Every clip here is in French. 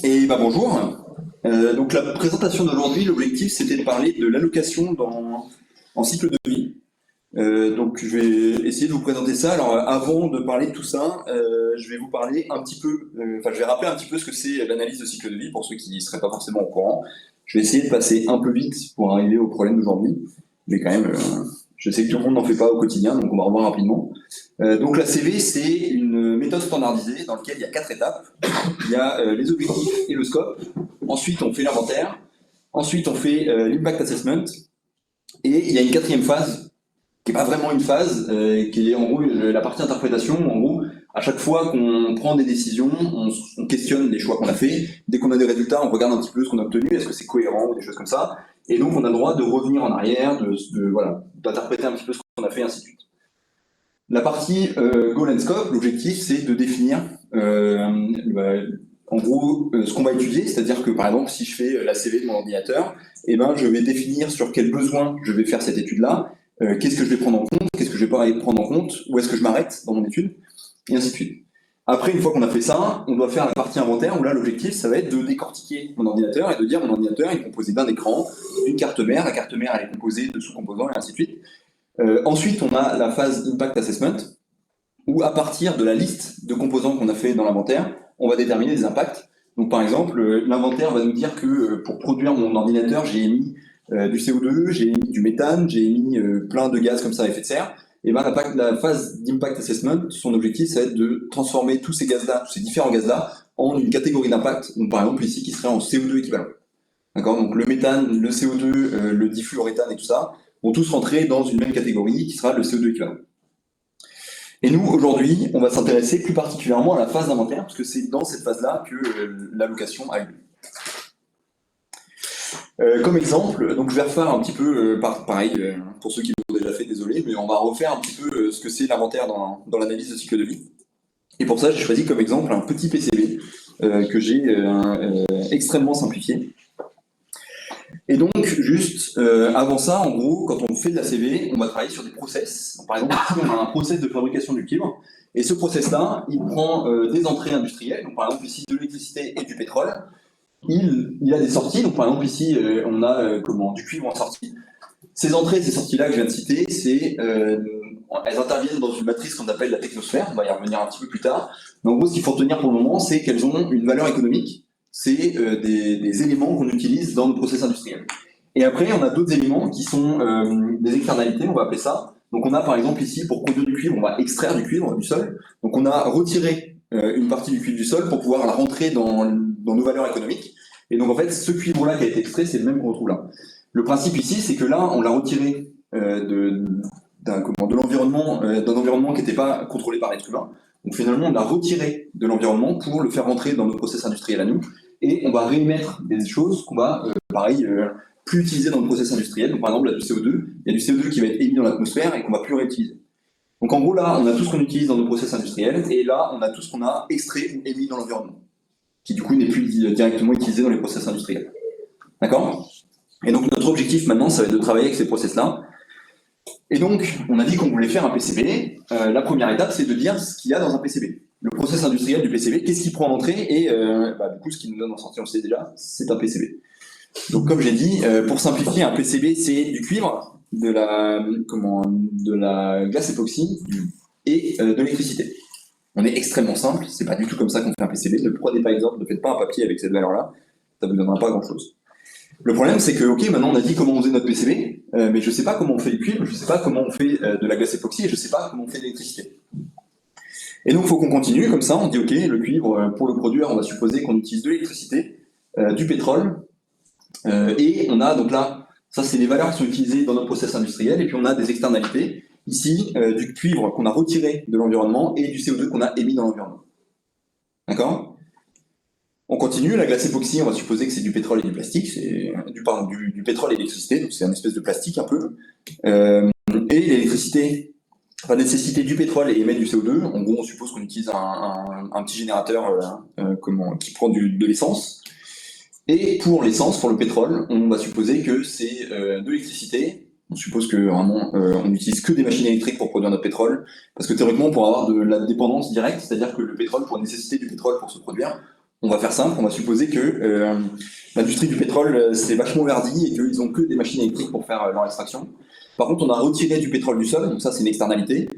Et bah bonjour. Donc la présentation d'aujourd'hui, l'objectif c'était de parler de l'allocation en cycle de vie. Donc je vais essayer de vous présenter ça. Alors avant de parler de tout ça, je vais vous parler un petit peu, je vais rappeler un petit peu ce que c'est l'analyse de cycle de vie pour ceux qui ne seraient pas forcément au courant. Je vais essayer de passer un peu vite pour arriver au problème d'aujourd'hui, mais quand même, je sais que tout le monde n'en fait pas au quotidien, donc on va revoir rapidement. Donc la CV, c'est une méthode standardisée dans laquelle il y a 4 étapes. Il y a les objectifs et le scope. Ensuite, on fait l'inventaire. Ensuite, on fait l'impact assessment. Et il y a une quatrième phase, qui n'est pas vraiment une phase, qui est en gros la partie interprétation. En gros, à chaque fois qu'on prend des décisions, on questionne les choix qu'on a fait. Dès qu'on a des résultats, on regarde un petit peu ce qu'on a obtenu, est-ce que c'est cohérent ou des choses comme ça. Et donc, on a le droit de revenir en arrière, d'interpréter un petit peu ce qu'on a fait, et ainsi de suite. La partie goal and scope, l'objectif, c'est de définir en gros ce qu'on va étudier, c'est-à-dire que par exemple, si je fais la CV de mon ordinateur, eh ben, je vais définir sur quel besoin je vais faire cette étude-là, qu'est-ce que je vais prendre en compte, qu'est-ce que je vais pas prendre en compte, où est-ce que je m'arrête dans mon étude, et ainsi de suite. Après, une fois qu'on a fait ça, on doit faire la partie inventaire, où là, l'objectif, ça va être de décortiquer mon ordinateur et de dire mon ordinateur est composé d'un écran, d'une carte mère, la carte mère elle est composée de sous-composants, et ainsi de suite. Ensuite, on a la phase Impact Assessment, où à partir de la liste de composants qu'on a fait dans l'inventaire, on va déterminer des impacts. Donc par exemple, l'inventaire va nous dire que pour produire mon ordinateur, j'ai émis du CO2, j'ai émis du méthane, j'ai émis plein de gaz comme ça à effet de serre. Et ben, la phase d'Impact Assessment, son objectif, ça va être de transformer tous ces gaz-là, tous ces différents gaz-là, en une catégorie d'impact. Donc par exemple ici, qui serait en CO2 équivalent. D'accord. Donc le méthane, le CO2, le difluoréthane et tout ça vont tous rentrer dans une même catégorie qui sera le CO2 équivalent. Et nous, aujourd'hui, on va s'intéresser plus particulièrement à la phase d'inventaire, parce que c'est dans cette phase-là que l'allocation a eu lieu. Comme exemple, donc je vais refaire un petit peu, pareil, pour ceux qui l'ont déjà fait, désolé, mais on va refaire un petit peu ce que c'est l'inventaire dans l'analyse de cycle de vie. Et pour ça, j'ai choisi comme exemple un petit PCB que j'ai extrêmement simplifié. Et donc, juste avant ça, en gros, quand on fait de la CV, on va travailler sur des process. Donc, par exemple, ici, on a un process de fabrication du cuivre. Et ce process-là, il prend des entrées industrielles. Donc, par exemple, ici, de l'électricité et du pétrole. Il a des sorties. Donc, par exemple, ici, on a du cuivre en sortie. Ces entrées, ces sorties-là que je viens de citer, elles interviennent dans une matrice qu'on appelle la technosphère. On va y revenir un petit peu plus tard. Mais en gros, ce qu'il faut retenir pour le moment, c'est qu'elles ont une valeur économique. C'est des éléments qu'on utilise dans nos process industriels. Et après, on a d'autres éléments qui sont des externalités, on va appeler ça. Donc on a par exemple ici, pour produire du cuivre, on va extraire du cuivre du sol. Donc on a retiré une partie du cuivre du sol pour pouvoir la rentrer dans nos valeurs économiques. Et donc en fait, ce cuivre-là qui a été extrait, c'est le même qu'on retrouve là. Le principe ici, c'est que là, on l'a retiré d'un environnement qui n'était pas contrôlé par l'être humain. Donc finalement, on l'a retiré de l'environnement pour le faire rentrer dans nos process industriels à nous. Et on va réémettre des choses qu'on va, plus utiliser dans le process industriel. Donc par exemple, là, du CO2, il y a du CO2 qui va être émis dans l'atmosphère et qu'on va plus réutiliser. Donc en gros, là, on a tout ce qu'on utilise dans nos process industriels, et là, on a tout ce qu'on a extrait ou émis dans l'environnement, qui du coup n'est plus directement utilisé dans les process industriels. D'accord ? Et donc notre objectif maintenant, ça va être de travailler avec ces process-là. Et donc, on a dit qu'on voulait faire un PCB. La première étape, c'est de dire ce qu'il y a dans un PCB. Le process industriel du PCB, qu'est-ce qu'il prend en entrée, et du coup, ce qu'il nous donne en sortie, on le sait déjà, c'est un PCB. Donc, comme j'ai dit, pour simplifier, un PCB, c'est du cuivre, de la glace époxy et de l'électricité. On est extrêmement simple, c'est pas du tout comme ça qu'on fait un PCB. Ne prenez pas exemple, ne faites pas un papier avec cette valeur-là, ça vous donnera pas grand-chose. Le problème, c'est que, ok, maintenant on a dit comment on faisait notre PCB, mais je sais pas comment on fait le cuivre, je sais pas comment on fait de la glace époxy, et je sais pas comment on fait de l'électricité. Et donc, il faut qu'on continue comme ça. On dit, ok, le cuivre, pour le produire, on va supposer qu'on utilise de l'électricité, du pétrole, et on a donc là, ça c'est les valeurs qui sont utilisées dans notre process industriel, et puis on a des externalités. Ici, du cuivre qu'on a retiré de l'environnement et du CO2 qu'on a émis dans l'environnement. D'accord ? On continue, la glace époxy, on va supposer que c'est du pétrole et du plastique, c'est du pétrole et de l'électricité, donc c'est un espèce de plastique un peu. Et l'électricité va nécessiter du pétrole et émettre du CO2. En gros, on suppose qu'on utilise un petit générateur qui prend de l'essence. Et pour l'essence, pour le pétrole, on va supposer que c'est de l'électricité. On suppose que vraiment, on n'utilise que des machines électriques pour produire notre pétrole, parce que théoriquement, pour avoir de la dépendance directe, c'est-à-dire que le pétrole, pour nécessiter du pétrole pour se produire, On va faire simple, on va supposer que l'industrie du pétrole c'est vachement verdi et qu'ils ont que des machines électriques pour faire leur extraction. Par contre, on a retiré du pétrole du sol, donc ça c'est une externalité,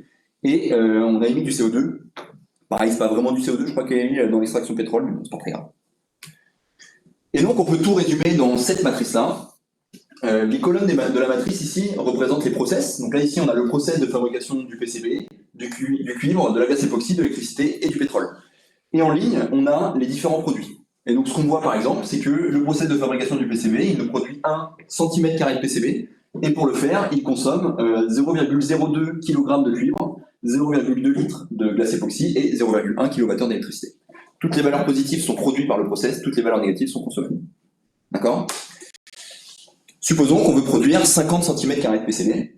et on a émis du CO2. Pareil, c'est pas vraiment du CO2, je crois qu'il est émis dans l'extraction de pétrole, mais bon, c'est pas très grave. Et donc on peut tout résumer dans cette matrice-là. Les colonnes de la matrice ici représentent les process. Donc là ici on a le process de fabrication du PCB, du cuivre, de la glace époxy, de l'électricité et du pétrole. Et en ligne, on a les différents produits. Et donc ce qu'on voit par exemple, c'est que le process de fabrication du PCB, il nous produit 1 cm² de PCB, et pour le faire, il consomme 0,02 kg de cuivre, 0,2 litres de glace époxy et 0,1 kWh d'électricité. Toutes les valeurs positives sont produites par le process, toutes les valeurs négatives sont consommées. D'accord ? Supposons qu'on veut produire 50 cm² de PCB.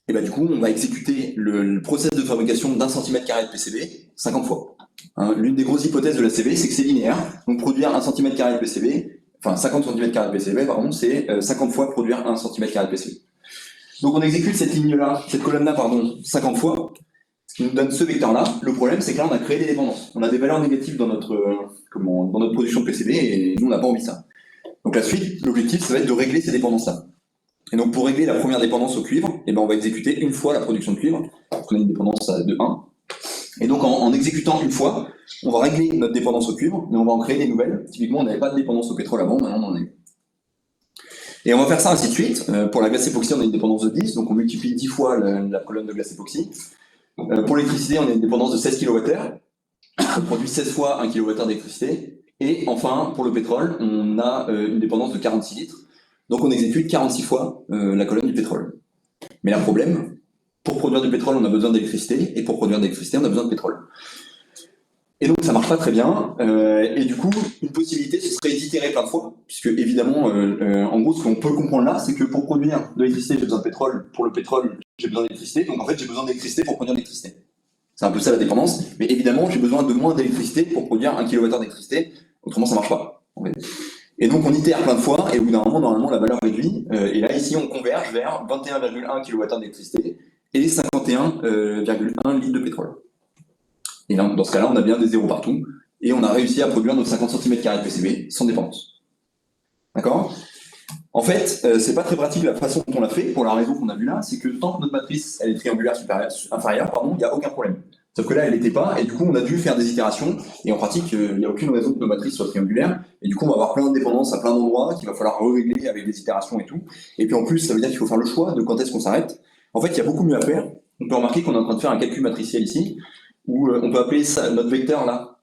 Et bien du coup, on va exécuter le process de fabrication d'un cm² de PCB 50 fois. Hein, l'une des grosses hypothèses de la CV, c'est que c'est linéaire. Donc produire 1 cm² de PCB, enfin 50 cm² de PCB, pardon, c'est 50 fois produire 1 cm² de PCB. Donc on exécute cette ligne-là, cette colonne-là, pardon, 50 fois, ce qui nous donne ce vecteur-là. Le problème, c'est que là, on a créé des dépendances. On a des valeurs négatives dans notre production de PCB et nous, on n'a pas envie de ça. Donc la suite, l'objectif, ça va être de régler ces dépendances-là. Et donc pour régler la première dépendance au cuivre, eh ben, on va exécuter une fois la production de cuivre, parce qu'on a une dépendance de 1. Et donc en exécutant une fois, on va régler notre dépendance au cuivre, mais on va en créer des nouvelles. Typiquement, on n'avait pas de dépendance au pétrole avant, maintenant on en a eu. Et on va faire ça ainsi de suite. Pour la glace époxy, on a une dépendance de 10, donc on multiplie 10 fois la colonne de glace époxy. Pour l'électricité, on a une dépendance de 16 kWh. On produit 16 fois 1 kWh d'électricité. Et enfin, pour le pétrole, on a une dépendance de 46 litres. Donc on exécute 46 fois la colonne du pétrole. Mais le problème, pour produire du pétrole, on a besoin d'électricité, et pour produire de l'électricité, on a besoin de pétrole. Et donc ça marche pas très bien, et du coup, une possibilité, ce serait d'itérer plein de fois, puisque évidemment, en gros, ce qu'on peut comprendre là, c'est que pour produire de l'électricité, j'ai besoin de pétrole, pour le pétrole, j'ai besoin d'électricité, donc en fait, j'ai besoin d'électricité pour produire de l'électricité. C'est un peu ça la dépendance, mais évidemment, j'ai besoin de moins d'électricité pour produire 1 kWh d'électricité, autrement ça marche pas, en fait. Et donc on itère plein de fois, et au bout d'un moment, normalement, la valeur réduit, et là, ici, on converge vers 21,1 kWh d'électricité et 51,1 litres de pétrole. Et là, dans ce cas-là, on a bien des zéros partout, et on a réussi à produire nos 50 cm² de PCB sans dépendance. D'accord ? En fait, c'est pas très pratique la façon dont on l'a fait, pour la raison qu'on a vue là, c'est que tant que notre matrice elle est triangulaire inférieure, il n'y a aucun problème. Sauf que là, elle n'était pas, et du coup, on a dû faire des itérations, et en pratique, il n'y a aucune raison que nos matrices soient triangulaires, et du coup, on va avoir plein de dépendances à plein d'endroits qu'il va falloir régler avec des itérations et tout. Et puis en plus, ça veut dire qu'il faut faire le choix de quand est-ce qu'on s'arrête. En fait, il y a beaucoup mieux à faire. On peut remarquer qu'on est en train de faire un calcul matriciel ici, où on peut appeler ça, notre vecteur là,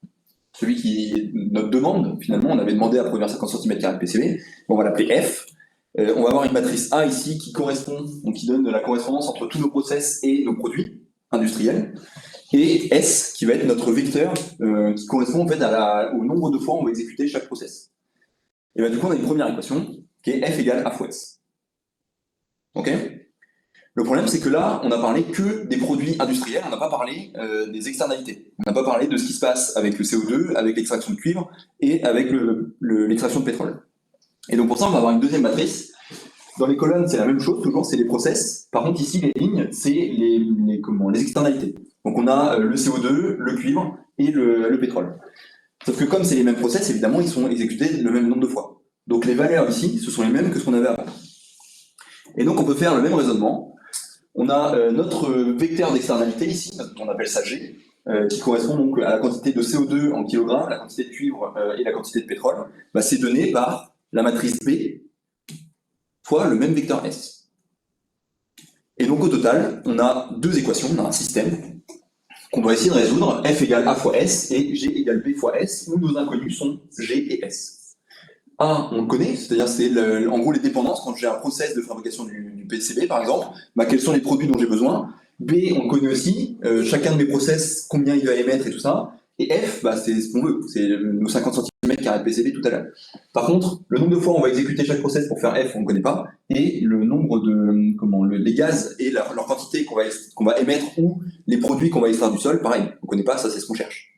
celui qui est notre demande, finalement, on avait demandé à produire 50 cm² de PCB, on va l'appeler F. On va avoir une matrice A ici qui correspond, donc qui donne la correspondance entre tous nos process et nos produits industriels, et S qui va être notre vecteur qui correspond en fait au nombre de fois où on va exécuter chaque process. Et bien du coup, on a une première équation qui est F égale A fois S. Ok ? Le problème, c'est que là, on n'a parlé que des produits industriels, on n'a pas parlé des externalités. On n'a pas parlé de ce qui se passe avec le CO2, avec l'extraction de cuivre et avec l'extraction de pétrole. Et donc pour ça, on va avoir une deuxième matrice. Dans les colonnes, c'est la même chose, toujours, c'est les process. Par contre, ici, les lignes, c'est les externalités. Donc on a le CO2, le cuivre et le pétrole. Sauf que comme c'est les mêmes process, évidemment, ils sont exécutés le même nombre de fois. Donc les valeurs ici, ce sont les mêmes que ce qu'on avait avant. Et donc on peut faire le même raisonnement. On a notre vecteur d'externalité ici, on appelle ça G, qui correspond donc à la quantité de CO2 en kilogrammes, la quantité de cuivre et la quantité de pétrole. C'est donné par la matrice B fois le même vecteur S. Et donc au total, on a deux équations, on a un système qu'on doit essayer de résoudre, F égale A fois S et G égale B fois S, où nos inconnus sont G et S. A, on le connaît, c'est-à-dire c'est en gros les dépendances, quand j'ai un process de fabrication du PCB par exemple, quels sont les produits dont j'ai besoin. B, on le connaît aussi, chacun de mes process, combien il va émettre et tout ça. Et F, c'est ce qu'on veut, c'est nos 50 cm² de PCB tout à l'heure. Par contre, le nombre de fois où on va exécuter chaque process pour faire F, on ne connaît pas, et le nombre de les gaz et leur quantité qu'on va émettre ou les produits qu'on va extraire du sol, pareil, on ne connaît pas, ça c'est ce qu'on cherche.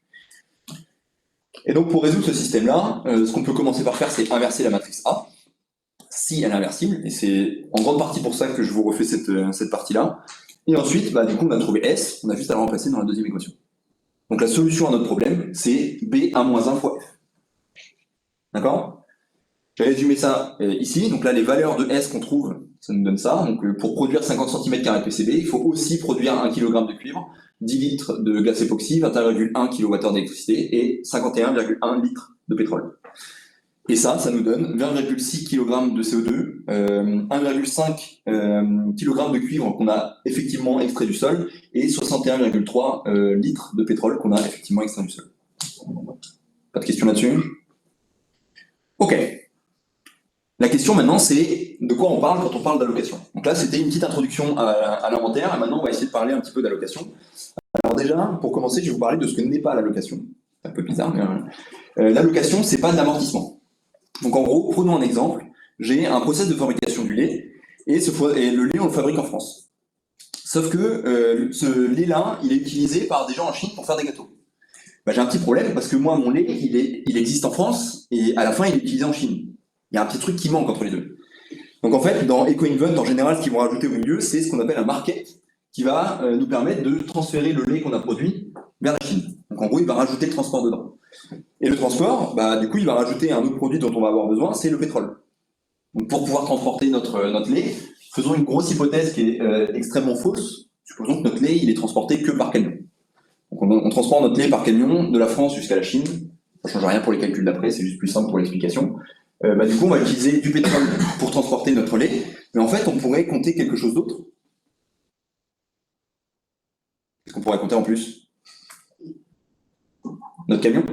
Et donc pour résoudre ce système-là, ce qu'on peut commencer par faire, c'est inverser la matrice A, si elle est inversible, et c'est en grande partie pour ça que je vous refais cette partie-là. Et ensuite, du coup, on a trouvé S, on a juste à le remplacer dans la deuxième équation. Donc la solution à notre problème, c'est B1-1 fois F. D'accord? J'ai résumé ça ici. Donc là, les valeurs de S qu'on trouve, ça nous donne ça. Donc pour produire 50 cm² PCB, il faut aussi produire 1 kg de cuivre, 10 litres de glace époxy, 21,1 kWh d'électricité et 51,1 litres de pétrole. Et ça nous donne 20,6 kg de CO2, 1,5 kg de cuivre qu'on a effectivement extrait du sol et 61,3 litres de pétrole qu'on a effectivement extrait du sol. Pas de questions là-dessus? Ok. La question maintenant, c'est de quoi on parle quand on parle d'allocation. Donc là, c'était une petite introduction à l'inventaire, et maintenant on va essayer de parler un petit peu d'allocation. Alors déjà, pour commencer, je vais vous parler de ce que n'est pas l'allocation. C'est un peu bizarre, mais l'allocation, c'est pas de l'amortissement. Donc en gros, prenons un exemple. J'ai un process de fabrication du lait, et le lait, on le fabrique en France. Sauf que ce lait-là, il est utilisé par des gens en Chine pour faire des gâteaux. Bah, j'ai un petit problème, parce que moi, mon lait, il existe en France, et à la fin, il est utilisé en Chine. Il y a un petit truc qui manque entre les deux. Donc en fait, dans EcoInvent, en général, ce qu'ils vont rajouter au milieu, c'est ce qu'on appelle un market, qui va nous permettre de transférer le lait qu'on a produit vers la Chine. Donc en gros, il va rajouter le transport dedans. Et le transport, bah, du coup, il va rajouter un autre produit dont on va avoir besoin, c'est le pétrole. Donc pour pouvoir transporter notre lait, faisons une grosse hypothèse qui est extrêmement fausse. Supposons que notre lait, il est transporté que par camion. Donc on transporte notre lait par camion de la France jusqu'à la Chine. Ça ne change rien pour les calculs d'après, c'est juste plus simple pour l'explication. Bah, du coup, on va utiliser du pétrole pour transporter notre lait, mais en fait, on pourrait compter quelque chose d'autre. Qu'est-ce qu'on pourrait compter en plus? Notre camion.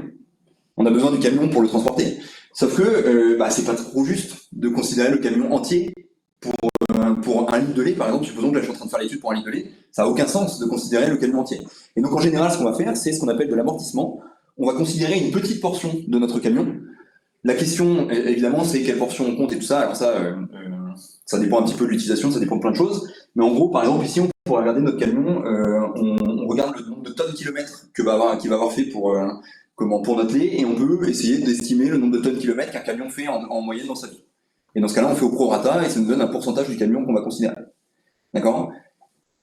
On a besoin du camion pour le transporter. Sauf que bah, c'est pas trop juste de considérer le camion entier pour un litre de lait, par exemple. Supposons que là, je suis en train de faire l'étude pour un litre de lait. Ça n'a aucun sens de considérer le camion entier. Et donc, en général, ce qu'on va faire, c'est ce qu'on appelle de l'amortissement. On va considérer une petite portion de notre camion. La question, évidemment, c'est quelle portion on compte et tout ça. Alors ça dépend un petit peu de l'utilisation, ça dépend de plein de choses. Mais en gros, par exemple, ici, on pourrait regarder notre camion, on regarde le nombre de tonnes kilomètres qu'il va avoir fait pour notre lait, et on peut essayer d'estimer le nombre de tonnes kilomètres qu'un camion fait en moyenne dans sa vie. Et dans ce cas-là, on fait au prorata et ça nous donne un pourcentage du camion qu'on va considérer. D'accord?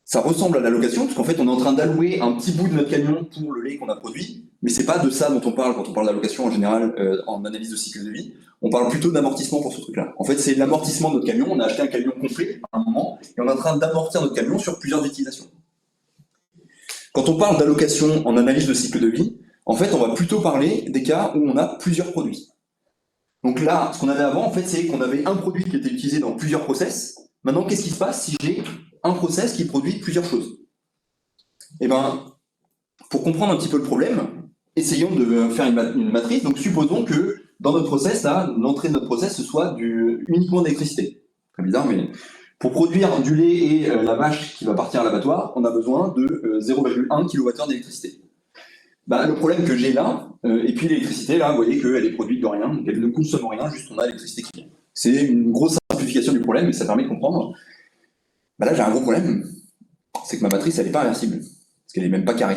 Ça ressemble à l'allocation, parce qu'en fait, on est en train d'allouer un petit bout de notre camion pour le lait qu'on a produit, mais c'est pas de ça dont on parle quand on parle d'allocation en général en analyse de cycle de vie. On parle plutôt d'amortissement pour ce truc-là. En fait, c'est l'amortissement de notre camion. On a acheté un camion complet à un moment, et on est en train d'amortir notre camion sur plusieurs utilisations. Quand on parle d'allocation en analyse de cycle de vie, en fait, on va plutôt parler des cas où on a plusieurs produits. Donc là, ce qu'on avait avant, en fait, c'est qu'on avait un produit qui était utilisé dans plusieurs process. Maintenant, qu'est-ce qui se passe si j'ai un process qui produit plusieurs choses? Eh bien, pour comprendre un petit peu le problème, essayons de faire une matrice. Donc, supposons que dans notre process, là, l'entrée de notre process, ce soit uniquement d'électricité. Très bizarre, mais pour produire du lait et la vache qui va partir à l'abattoir, on a besoin de 0,1 kWh d'électricité. Bah, le problème que j'ai là, et puis l'électricité, là, vous voyez qu'elle est produite de rien, donc elle ne consomme rien, juste on a l'électricité qui vient. C'est une grosse simplification du problème, mais ça permet de comprendre. Bah là, j'ai un gros problème, c'est que ma matrice, elle n'est pas inversible, parce qu'elle n'est même pas carrée.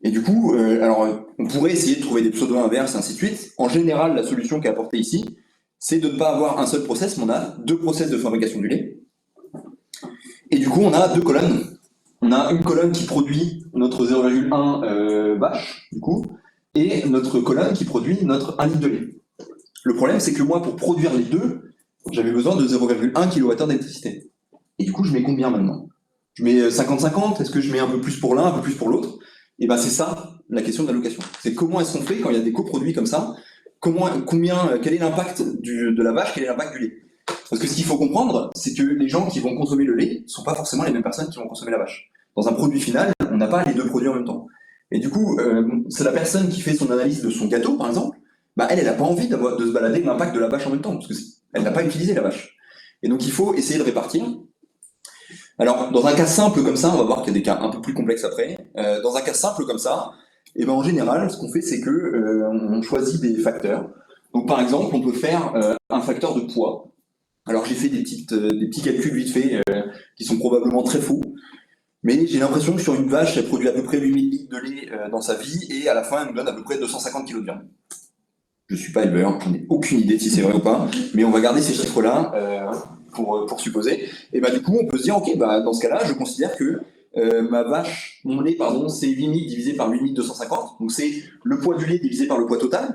Et du coup, on pourrait essayer de trouver des pseudo inverses, et ainsi de suite. En général, la solution qui est apportée ici, c'est de ne pas avoir un seul process, mais on a deux process de fabrication du lait. Et du coup, on a deux colonnes. On a une colonne qui produit notre 0,1 vache, du coup, et notre colonne qui produit notre 1 litre de lait. Le problème, c'est que moi, pour produire les deux, j'avais besoin de 0,1 kWh d'électricité. Et du coup, je mets combien maintenant? Je mets 50-50? Est-ce que je mets un peu plus pour l'un, un peu plus pour l'autre? Et ben c'est ça, la question de l'allocation. C'est comment est-ce qu'on fait quand il y a des coproduits comme ça? Quel est l'impact de la vache, quel est l'impact du lait? Parce que ce qu'il faut comprendre, c'est que les gens qui vont consommer le lait ne sont pas forcément les mêmes personnes qui vont consommer la vache. Dans un produit final, on n'a pas les deux produits en même temps. Et du coup, c'est la personne qui fait son analyse de son gâteau, par exemple, bah elle n'a pas envie de se balader de l'impact de la vache en même temps, parce qu'elle n'a pas utilisé la vache. Et donc il faut essayer de répartir. Alors, dans un cas simple comme ça, on va voir qu'il y a des cas un peu plus complexes après. Dans un cas simple comme ça, et ben en général, ce qu'on fait, c'est que on choisit des facteurs. Donc par exemple, on peut faire un facteur de poids. Alors j'ai fait des petits calculs vite fait qui sont probablement très faux, mais j'ai l'impression que sur une vache, elle produit à peu près 8000 litres de lait dans sa vie, et à la fin, elle nous donne à peu près 250 kg de viande. Je suis pas éleveur, j'en ai aucune idée de si c'est vrai ou pas, mais on va garder ces chiffres-là pour supposer. Et bah du coup, on peut se dire, ok, bah dans ce cas-là, je considère que mon lait, pardon, c'est 8000 divisé par 8250, donc c'est le poids du lait divisé par le poids total.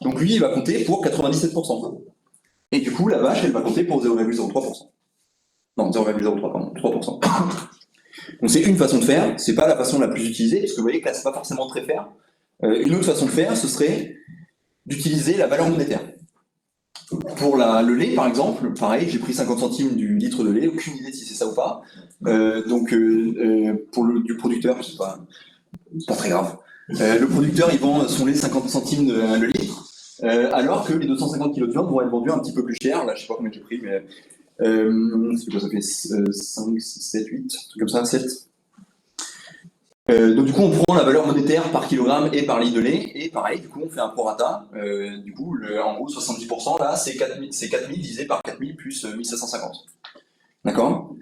Donc lui, il va compter pour 97%. Et du coup, la vache, elle va compter pour 0,03%. Non, 0,03, pardon, 3%. Donc c'est une façon de faire, c'est pas la façon la plus utilisée, parce que vous voyez que là, c'est pas forcément très fair. Une autre façon de faire, ce serait d'utiliser la valeur monétaire. Pour le lait, par exemple, pareil, j'ai pris 50 centimes du litre de lait, aucune idée si c'est ça ou pas. Pour du producteur, c'est pas très grave. Le producteur, il vend son lait 50 centimes le litre, alors que les 250 kg de viande vont être vendus un petit peu plus cher. Là, je sais pas combien j'ai pris, mais c'est quoi, ça fait 5, 6, 7, 8, un truc comme ça, 7. Donc du coup, on prend la valeur monétaire par kilogramme et par litre de lait, et pareil, du coup, on fait un prorata. Du coup, en gros, 70%, là, c'est 4000 divisé par 4000 plus 1750. D'accord?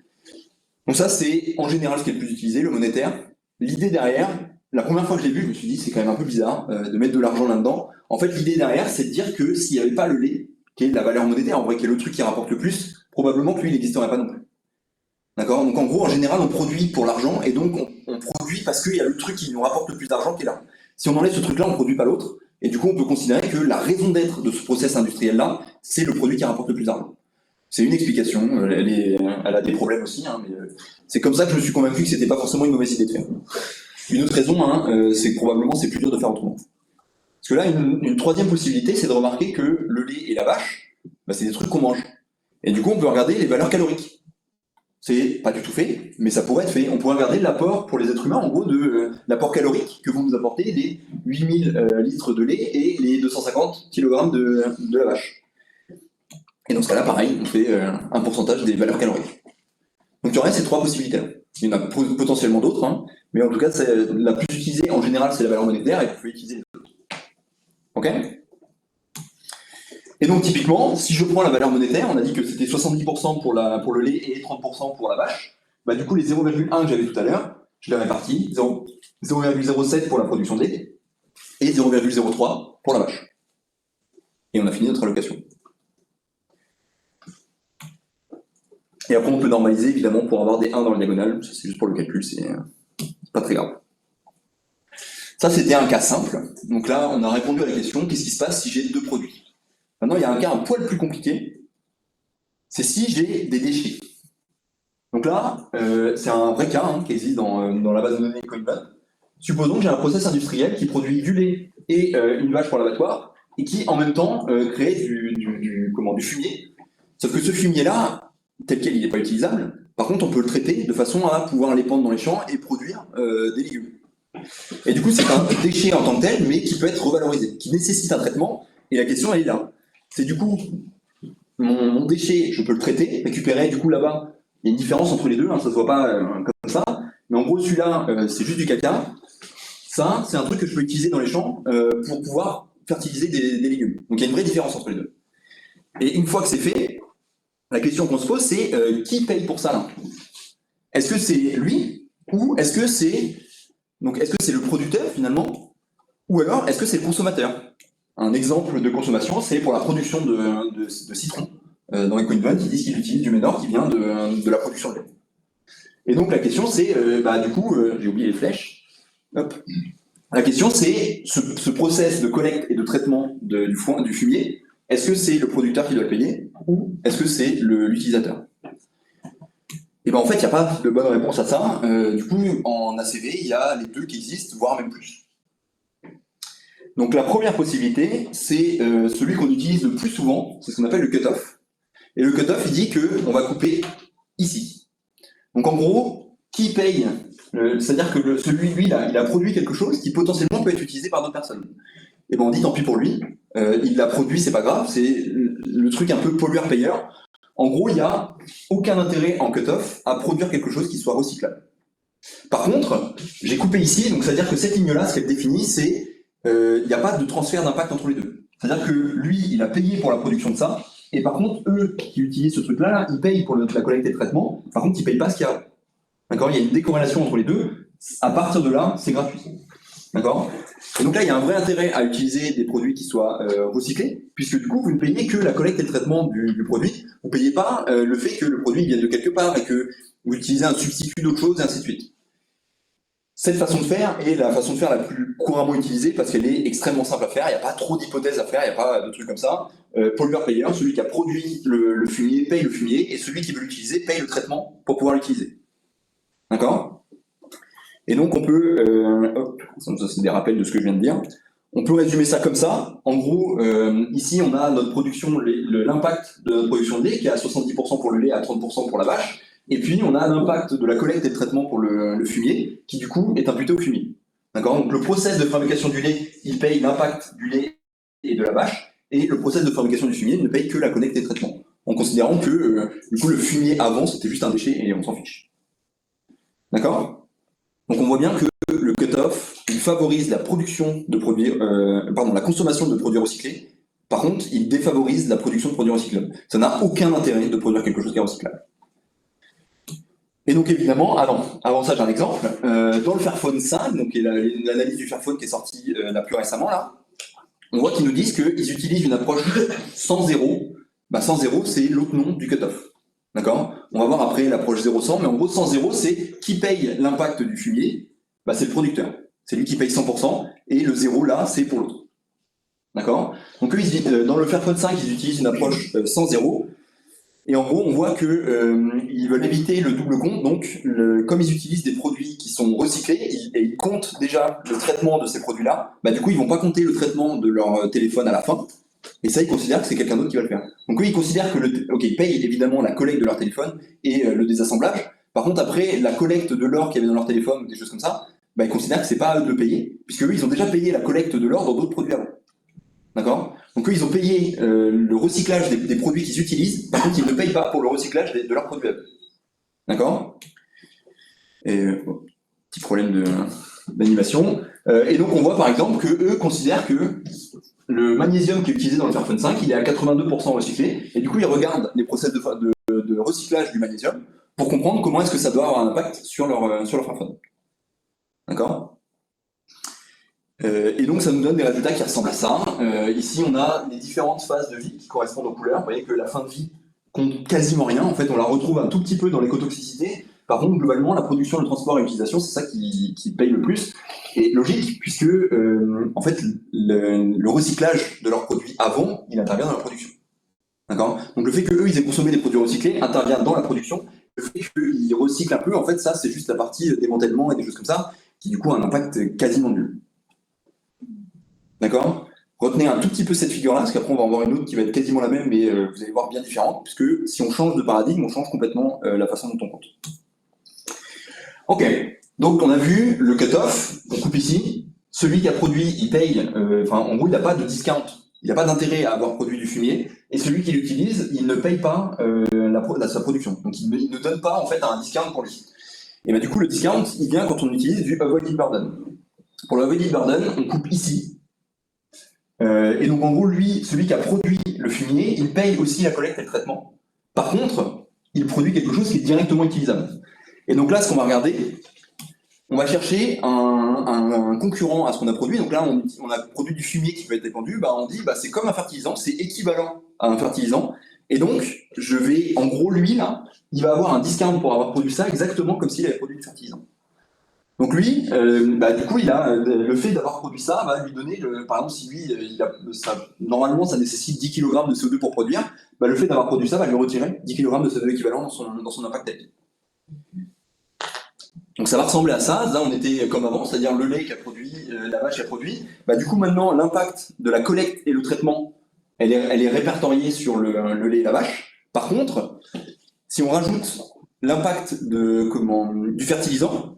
Donc ça, c'est en général ce qui est le plus utilisé, le monétaire. L'idée derrière, la première fois que je l'ai vu, je me suis dit, c'est quand même un peu bizarre de mettre de l'argent là-dedans. En fait, l'idée derrière, c'est de dire que s'il n'y avait pas le lait, qui est la valeur monétaire, en vrai, qui est le truc qui rapporte le plus, probablement que lui, il n'existerait pas non plus. D'accord? Donc en gros, en général, on produit pour l'argent, et donc on produit parce qu'il y a le truc qui nous rapporte le plus d'argent qui est là. Si on enlève ce truc-là, on ne produit pas l'autre, et du coup, on peut considérer que la raison d'être de ce process industriel-là, c'est le produit qui rapporte le plus d'argent. C'est une explication, elle a des problèmes aussi, hein, mais c'est comme ça que je me suis convaincu que c'était pas forcément une mauvaise idée de faire. Une autre raison, c'est que probablement c'est plus dur de faire autrement. Parce que là, une troisième possibilité, c'est de remarquer que le lait et la vache, bah, c'est des trucs qu'on mange. Et du coup, on peut regarder les valeurs caloriques. C'est pas du tout fait, mais ça pourrait être fait. On pourrait regarder l'apport pour les êtres humains, en gros, de l'apport calorique que vont nous apporter les 8000 litres de lait et les 250 kg de la vache. Et dans ce cas-là, pareil, on fait un pourcentage des valeurs caloriques. Donc il y aurait ces trois possibilités-là. Il y en a potentiellement d'autres, hein, mais en tout cas, la plus utilisée en général, c'est la valeur monétaire, et vous pouvez utiliser les autres. Ok? Et donc typiquement, si je prends la valeur monétaire, on a dit que c'était 70% pour le lait et 30% pour la vache, bah du coup les 0,1 que j'avais tout à l'heure, je les répartis, 0,07 pour la production de lait et 0,03 pour la vache. Et on a fini notre allocation. Et après on peut normaliser évidemment pour avoir des 1 dans la diagonale, c'est juste pour le calcul, c'est pas très grave. Ça c'était un cas simple, donc là on a répondu à la question, qu'est-ce qui se passe si j'ai deux produits? Maintenant, il y a un cas un poil plus compliqué, c'est si j'ai des déchets. Donc là, c'est un vrai cas qui existe dans la base de données Coinbase. Supposons que j'ai un process industriel qui produit du lait et une vache pour l'abattoir, et qui en même temps crée du fumier. Sauf que ce fumier-là, tel quel, il n'est pas utilisable. Par contre, on peut le traiter de façon à pouvoir l'épandre dans les champs et produire des légumes. Et du coup, c'est un déchet en tant que tel, mais qui peut être revalorisé, qui nécessite un traitement, et la question, elle est là. C'est du coup, mon déchet, je peux le traiter, récupérer, du coup là-bas, il y a une différence entre les deux, ça se voit pas comme ça, mais en gros celui-là, c'est juste du caca. Ça, c'est un truc que je peux utiliser dans les champs pour pouvoir fertiliser des légumes. Donc il y a une vraie différence entre les deux. Et une fois que c'est fait, la question qu'on se pose, c'est qui paye pour ça là? Est-ce que c'est lui, ou est-ce que c'est le producteur finalement, ou alors est-ce que c'est le consommateur? Un exemple de consommation, c'est pour la production de citron. Dans Ecoinvent, ils disent qu'ils utilisent du Ménor qui vient de la production de lait. Et donc la question c'est, j'ai oublié les flèches. Hop. La question c'est, ce process de collecte et de traitement du fumier, est-ce que c'est le producteur qui doit le payer ou est-ce que c'est l'utilisateur? Et ben en fait, il n'y a pas de bonne réponse à ça. Du coup, en ACV, il y a les deux qui existent, voire même plus. Donc la première possibilité, c'est celui qu'on utilise le plus souvent, c'est ce qu'on appelle le cut-off. Et le cut-off, il dit qu'on va couper ici. Donc en gros, qui paye? C'est-à-dire que lui, là, il a produit quelque chose qui potentiellement peut être utilisé par d'autres personnes. Et ben on dit tant pis pour lui, il l'a produit, c'est pas grave, c'est le truc un peu pollueur-payeur. En gros, il n'y a aucun intérêt en cut-off à produire quelque chose qui soit recyclable. Par contre, j'ai coupé ici, donc c'est-à-dire que cette ligne-là, ce qu'elle définit, c'est il n'y a pas de transfert d'impact entre les deux. C'est-à-dire que lui, il a payé pour la production de ça, et par contre, eux qui utilisent ce truc-là, ils payent pour la collecte et le traitement, par contre, ils ne payent pas ce qu'il y a. D'accord? Il y a une décorrélation entre les deux. À partir de là, c'est gratuit. D'accord? Et donc là, il y a un vrai intérêt à utiliser des produits qui soient recyclés, puisque du coup, vous ne payez que la collecte et le traitement du produit. Vous ne payez pas le fait que le produit vienne de quelque part et que vous utilisez un substitut d'autre chose, et ainsi de suite. Cette façon de faire est la façon de faire la plus couramment utilisée parce qu'elle est extrêmement simple à faire, il n'y a pas trop d'hypothèses à faire, il n'y a pas de trucs comme ça. Pollueur-payeur, celui qui a produit le fumier paye le fumier, et celui qui veut l'utiliser paye le traitement pour pouvoir l'utiliser. D'accord? Et donc on peut, ça c'est des rappels de ce que je viens de dire, on peut résumer ça comme ça. En gros, ici on a notre production, l'impact de notre production de lait qui est à 70% pour le lait, à 30% pour la vache. Et puis on a l'impact de la collecte et le traitement pour le fumier, qui du coup est imputé au fumier. D'accord? Donc le process de fabrication du lait, il paye l'impact du lait et de la vache, et le process de fabrication du fumier ne paye que la collecte et le traitement. En considérant que du coup le fumier avant c'était juste un déchet et on s'en fiche. D'accord? Donc on voit bien que le cut-off, il favorise la production de produits, la consommation de produits recyclés. Par contre, il défavorise la production de produits recyclables. Ça n'a aucun intérêt de produire quelque chose qui est recyclable. Et donc évidemment, avant ça j'ai un exemple. Dans le Fairphone 5, donc l'analyse du Fairphone qui est sortie la plus récemment là, on voit qu'ils nous disent qu'ils utilisent une approche sans zéro. Bah, sans zéro, c'est l'autre nom du cut-off. D'accord? On va voir après l'approche 0-100, mais en gros, sans zéro, c'est qui paye l'impact du fumier, bah, c'est le producteur. C'est lui qui paye 100%, et le zéro là, c'est pour l'autre. D'accord? Donc eux, dans le Fairphone 5, ils utilisent une approche sans zéro. Et en gros, on voit qu'ils veulent éviter le double compte. Donc, comme ils utilisent des produits qui sont recyclés, et ils comptent déjà le traitement de ces produits-là, bah, du coup, ils vont pas compter le traitement de leur téléphone à la fin. Et ça, ils considèrent que c'est quelqu'un d'autre qui va le faire. Donc, eux, ils considèrent que ils payent évidemment la collecte de leur téléphone et le désassemblage. Par contre, après, la collecte de l'or qu'il y avait dans leur téléphone, ou des choses comme ça, bah, ils considèrent que c'est pas à eux de le payer, puisque eux, ils ont déjà payé la collecte de l'or dans d'autres produits avant. D'accord? Donc eux, ils ont payé le recyclage des produits qu'ils utilisent, par contre, ils ne payent pas pour le recyclage de leurs produits. D'accord? Et petit problème d'animation. Et donc on voit par exemple que eux considèrent que le magnésium qui est utilisé dans le Fairphone 5, il est à 82% recyclé, et du coup ils regardent les process de recyclage du magnésium pour comprendre comment est-ce que ça doit avoir un impact sur leur Fairphone. D'accord? Et donc ça nous donne des résultats qui ressemblent à ça. Ici on a les différentes phases de vie qui correspondent aux couleurs. Vous voyez que la fin de vie compte quasiment rien. En fait on la retrouve un tout petit peu dans l'écotoxicité. Par contre globalement la production, le transport et l'utilisation, c'est ça qui paye le plus. Et logique puisque en fait le recyclage de leurs produits avant, il intervient dans la production. D'accord? Donc le fait qu'eux ils aient consommé des produits recyclés intervient dans la production. Le fait qu'ils recyclent un peu, en fait ça c'est juste la partie démantèlement et des choses comme ça qui du coup a un impact quasiment nul. D'accord? Retenez un tout petit peu cette figure-là, parce qu'après on va en voir une autre qui va être quasiment la même, mais vous allez voir bien différente, puisque si on change de paradigme, on change complètement la façon dont on compte. Ok, donc on a vu le cut-off, on coupe ici, celui qui a produit, il paye, en gros il n'a pas de discount, il n'a pas d'intérêt à avoir produit du fumier, et celui qui l'utilise, il ne paye pas sa production, donc il ne donne pas en fait un discount pour lui. Et bien du coup le discount, il vient quand on utilise du avoided burden. Pour le avoided burden, on coupe ici. Et donc en gros, lui, celui qui a produit le fumier, il paye aussi la collecte et le traitement. Par contre, il produit quelque chose qui est directement utilisable. Et donc là, ce qu'on va regarder, on va chercher un concurrent à ce qu'on a produit. Donc là, on a produit du fumier qui peut être répandu. Bah, on dit, bah, c'est comme un fertilisant, c'est équivalent à un fertilisant. Et donc, je vais, en gros, lui, là, il va avoir un discount pour avoir produit ça exactement comme s'il avait produit du fertilisant. Donc lui, du coup, le fait d'avoir produit ça va lui donner, par exemple, si lui, normalement, ça nécessite 10 kg de CO2 pour produire, le fait d'avoir produit ça va lui retirer 10 kg de CO2 équivalent dans son impact à vie. Donc ça va ressembler à ça. Là, on était comme avant, c'est-à-dire le lait qui a produit, la vache qui a produit. Du coup, maintenant, l'impact de la collecte et le traitement, elle est répertoriée sur le lait et la vache. Par contre, si on rajoute l'impact du fertilisant,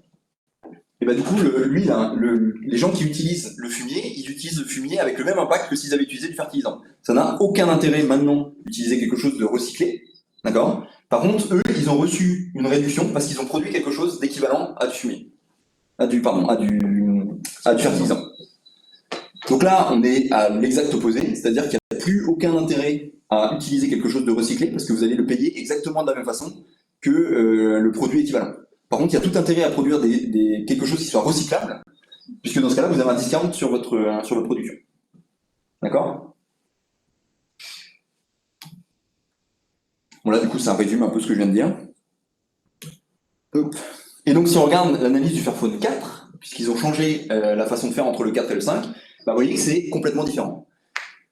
et du coup, les gens qui utilisent le fumier, ils utilisent le fumier avec le même impact que s'ils avaient utilisé du fertilisant. Ça n'a aucun intérêt maintenant d'utiliser quelque chose de recyclé, d'accord? Par contre, eux, ils ont reçu une réduction parce qu'ils ont produit quelque chose d'équivalent à du fumier, à du fertilisant. Donc là, on est à l'exact opposé, c'est-à-dire qu'il n'y a plus aucun intérêt à utiliser quelque chose de recyclé parce que vous allez le payer exactement de la même façon que le produit équivalent. Par contre, il y a tout intérêt à produire quelque chose qui soit recyclable, puisque dans ce cas-là, vous avez un discount sur votre production. D'accord? Bon, là, du coup, ça résume un peu ce que je viens de dire. Hop. Et donc, si on regarde l'analyse du Fairphone 4, puisqu'ils ont changé la façon de faire entre le 4 et le 5, bah, vous voyez que c'est complètement différent.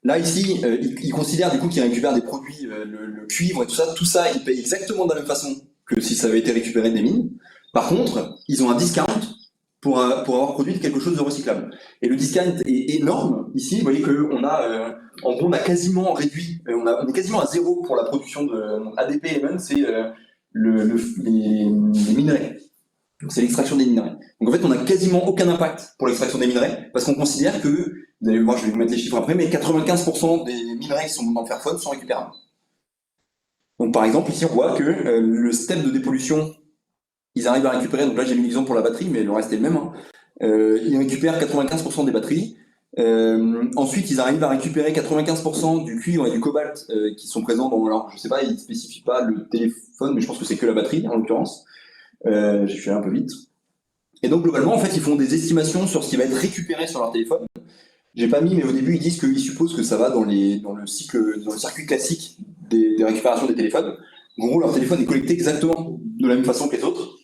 Là, ici, ils considèrent du coup qu'ils récupèrent des produits, le cuivre et tout ça, ils payent exactement de la même façon que si ça avait été récupéré des mines. Par contre, ils ont un discount pour avoir produit quelque chose de recyclable. Et le discount est énorme. Ici, vous voyez qu'on a, en gros, on a quasiment réduit, on est quasiment à zéro pour la production de ADP Element, c'est les minerais. Donc c'est l'extraction des minerais. Donc en fait, on n'a quasiment aucun impact pour l'extraction des minerais, parce qu'on considère que, vous allez voir, je vais vous mettre les chiffres après, mais 95% des minerais qui sont dans le Fairphone sont récupérables. Donc par exemple, ici on voit que le step de dépollution, ils arrivent à récupérer, donc là j'ai mis l'exemple pour la batterie, mais le reste est le même. Hein. Ils récupèrent 95% des batteries. Ensuite, ils arrivent à récupérer 95% du cuivre et du cobalt qui sont présents dans, alors je sais pas, ils ne spécifient pas le téléphone, mais je pense que c'est que la batterie en l'occurrence. J'ai fait un peu vite. Et donc globalement, en fait, ils font des estimations sur ce qui va être récupéré sur leur téléphone. J'ai pas mis, mais au début, ils disent qu'ils supposent que ça va dans le circuit classique des récupérations des téléphones. En gros, leur téléphone est collecté exactement de la même façon que les autres.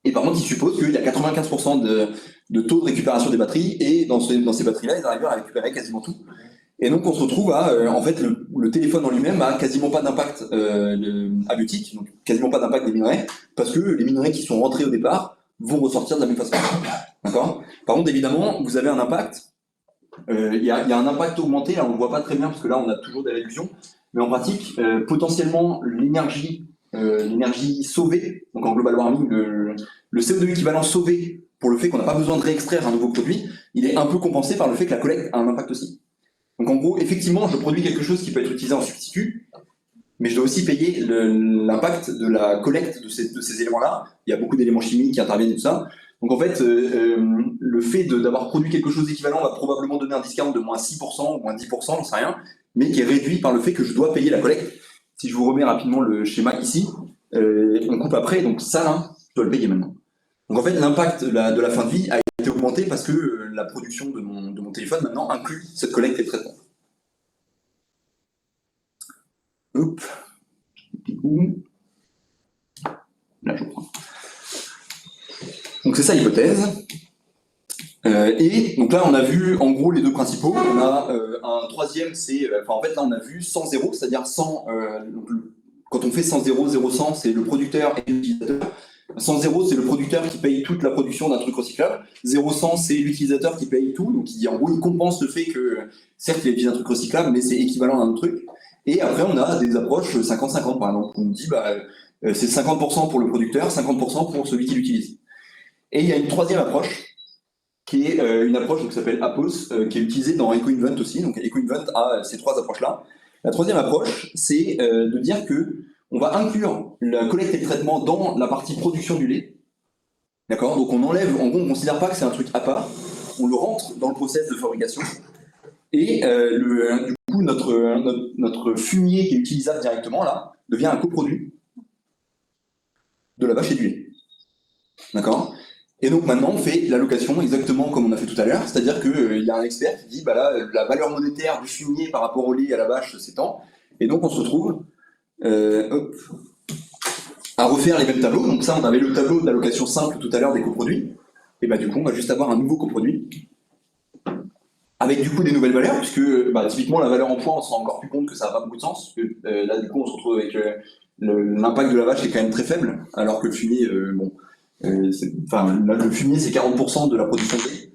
Et par contre, ils supposent qu'il y a 95% de taux de récupération des batteries, et dans ces batteries-là, ils arrivent à récupérer quasiment tout. Et donc, on se retrouve à, en fait, le téléphone en lui-même a quasiment pas d'impact abiotique, donc quasiment pas d'impact des minerais, parce que les minerais qui sont rentrés au départ vont ressortir de la même façon. D'accord ? Par contre, évidemment, vous avez un impact. Il y a un impact augmenté, là on ne le voit pas très bien parce que là on a toujours des réductions, mais en pratique, potentiellement l'énergie sauvée, donc en global warming, le CO2 équivalent sauvé pour le fait qu'on n'a pas besoin de réextraire un nouveau produit, il est un peu compensé par le fait que la collecte a un impact aussi. Donc en gros, effectivement, je produis quelque chose qui peut être utilisé en substitut, mais je dois aussi payer l'impact de la collecte de ces éléments-là. Il y a beaucoup d'éléments chimiques qui interviennent et tout ça. Donc en fait, le fait d'avoir produit quelque chose d'équivalent va probablement donner un discount de moins 6% ou moins 10%, j'en sais rien, mais qui est réduit par le fait que je dois payer la collecte. Si je vous remets rapidement le schéma ici, on coupe après, donc ça là, je dois le payer maintenant. Donc en fait, l'impact de la fin de vie a été augmenté parce que la production de mon téléphone maintenant inclut cette collecte et le traitement. Hop. Là, je reprends. Donc c'est ça l'hypothèse. Et donc là, on a vu en gros les deux principaux. On a un troisième, c'est, en fait là, on a vu 100-0, c'est-à-dire 100. Quand on fait 100-0, 0-100, c'est le producteur et l'utilisateur. 100-0, c'est le producteur qui paye toute la production d'un truc recyclable. 0-100, c'est l'utilisateur qui paye tout. Donc en gros, il compense le fait que certes, il a utilisé un truc recyclable, mais c'est équivalent à un autre truc. Et après, on a des approches 50-50, par exemple. On dit, c'est 50% pour le producteur, 50% pour celui qui l'utilise. Et il y a une troisième approche, qui est une approche qui s'appelle APOS, qui est utilisée dans EcoInvent aussi. Donc EcoInvent a ces trois approches-là. La troisième approche, c'est de dire que on va inclure la collecte et le traitement dans la partie production du lait. D'accord ? Donc on enlève, en gros, on ne considère pas que c'est un truc à part, on le rentre dans le process de fabrication. Et du coup, notre fumier qui est utilisable directement, là, devient un coproduit de la vache et du lait. D'accord ? Et donc maintenant, on fait l'allocation exactement comme on a fait tout à l'heure, c'est-à-dire qu'il y a un expert qui dit, là, la valeur monétaire du fumier par rapport au lait et à la vache, c'est tant. Et donc on se retrouve à refaire les mêmes tableaux. Donc ça, on avait le tableau d'allocation simple tout à l'heure des coproduits. Et du coup, on va juste avoir un nouveau coproduit avec du coup des nouvelles valeurs, puisque typiquement la valeur en points, on se rend encore plus compte que ça n'a pas beaucoup de sens. Parce que, là, du coup, on se retrouve avec l'impact de la vache est quand même très faible, alors que le fumier, le fumier, c'est 40% de la production de lait.